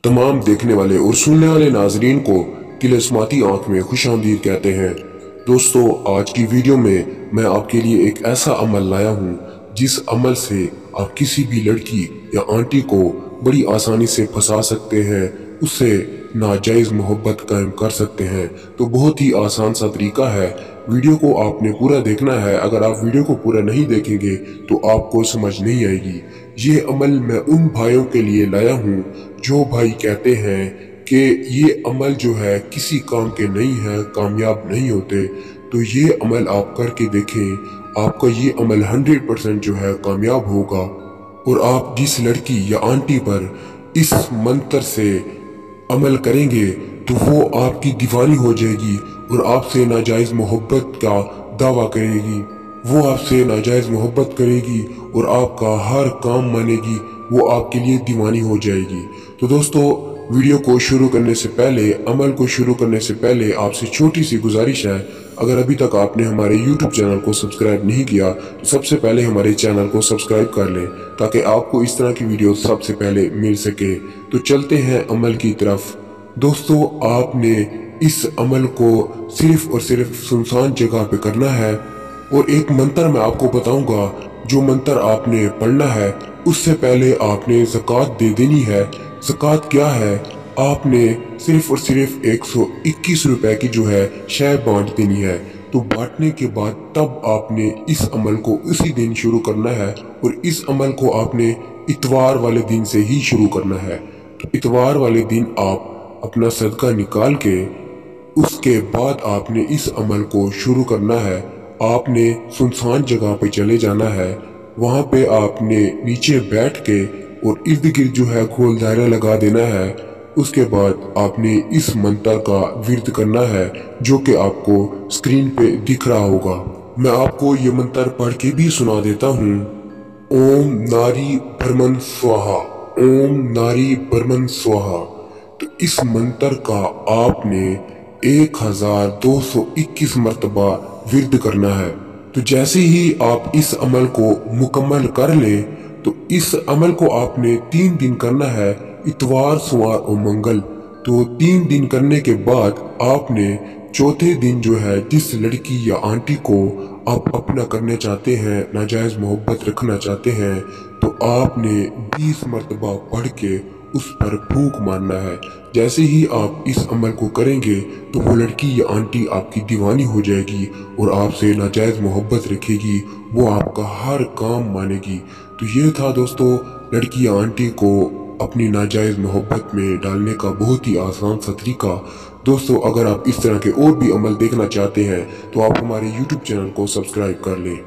तमाम देखने वाले और सुनने वाले नाजरीन को तिलस्माती आंख में खुशामदीद कहते हैं। दोस्तों, आज की वीडियो में मैं आपके लिए एक ऐसा अमल लाया हूँ जिस अमल से आप किसी भी लड़की या आंटी को बड़ी आसानी से फंसा सकते हैं, उससे नाजायज मोहब्बत कायम कर सकते हैं। तो बहुत ही आसान सा तरीका है। वीडियो को आपने पूरा देखना है। अगर आप वीडियो को पूरा नहीं देखेंगे तो आपको समझ नहीं आएगी। ये अमल मैं उन भाइयों के लिए लाया हूँ जो भाई कहते हैं कि ये अमल जो है किसी काम के नहीं है, कामयाब नहीं होते। तो ये अमल आप करके देखें, आपका ये अमल 100% जो है कामयाब होगा और आप जिस लड़की या आंटी पर इस मंत्र से अमल करेंगे तो वो आपकी दीवानी हो जाएगी और आपसे नाजायज मोहब्बत का दावा करेगी। वो आपसे नाजायज मोहब्बत करेगी और आपका हर काम मानेगी। वो आपके लिए दीवानी हो जाएगी। तो दोस्तों, वीडियो को शुरू करने से पहले, अमल को शुरू करने से पहले आपसे छोटी सी गुजारिश है, अगर अभी तक आपने हमारे YouTube चैनल को सब्सक्राइब नहीं किया तो सबसे पहले हमारे चैनल को सब्सक्राइब कर लें ताकि आपको इस तरह की वीडियो सबसे पहले मिल सके। तो चलते हैं अमल की तरफ। दोस्तों, आपने इस अमल को सिर्फ और सिर्फ सुनसान जगह पे करना है और एक मंत्र मैं आपको बताऊंगा। जो मंत्र आपने पढ़ना है उससे पहले आपने ज़कात दे देनी है। ज़कात क्या है? आपने सिर्फ और सिर्फ 121 रुपए की जो है शय बांट देनी है। तो बांटने के बाद तब आपने इस अमल को उसी दिन शुरू करना है और इस अमल को आपने इतवार वाले दिन से ही शुरू करना है। तो इतवार वाले दिन आप अपना सदका निकाल के उसके बाद आपने इस अमल को शुरू करना है। आपने सुनसान जगह पे चले जाना है। वहाँ पे आपने नीचे बैठ के और इर्द गिर्द जो है गोल दायरा लगा देना है। उसके बाद आपने इस मंत्र का विर्द करना है जो कि आपको स्क्रीन पे दिख रहा होगा। मैं आपको ये मंत्र पढ़ के भी सुना देता हूँ। ओम नारी भरमन स्वाहा, ओम नारी भरमन स्वाहा। तो इस मंत्र का आपने 1221 मर्तबा विर्द करना है। तो जैसे ही आप इस अमल को मुकम्मल कर लें तो इस अमल को आपने 3 दिन करना है, इतवार, सोमवार और मंगल। तो 3 दिन करने के बाद आपने चौथे दिन जो है जिस लड़की या आंटी को आप अपना करने चाहते हैं, नाजायज मोहब्बत रखना चाहते हैं, तो आपने 20 मर्तबा पढ़ के उस पर फूंक मारना है। जैसे ही आप इस अमल को करेंगे तो वो लड़की या आंटी आपकी दीवानी हो जाएगी और आपसे नाजायज मोहब्बत रखेगी। वो आपका हर काम मानेगी। तो ये था दोस्तों लड़की या आंटी को अपनी नाजायज मोहब्बत में डालने का बहुत ही आसान सा तरीका। दोस्तों, अगर आप इस तरह के और भी अमल देखना चाहते हैं तो आप हमारे YouTube चैनल को सब्सक्राइब कर लें।